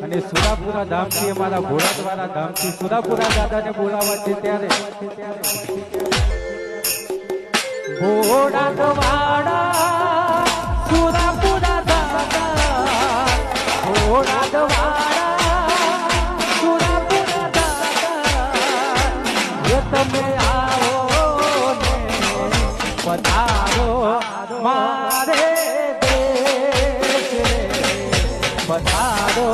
અને સુરાપુરા ધામથી અમારા ઘોડાદવારા ધામથી સુરાપુરા દાદાને બોલાવવા છે ત્યારે ઘોડાદવારા સુરાપુરા દાદા ઘોડાદવારા સુરાપુરા દાદા એ તમે આવો ને પધારો મારે દેશ રે પધારો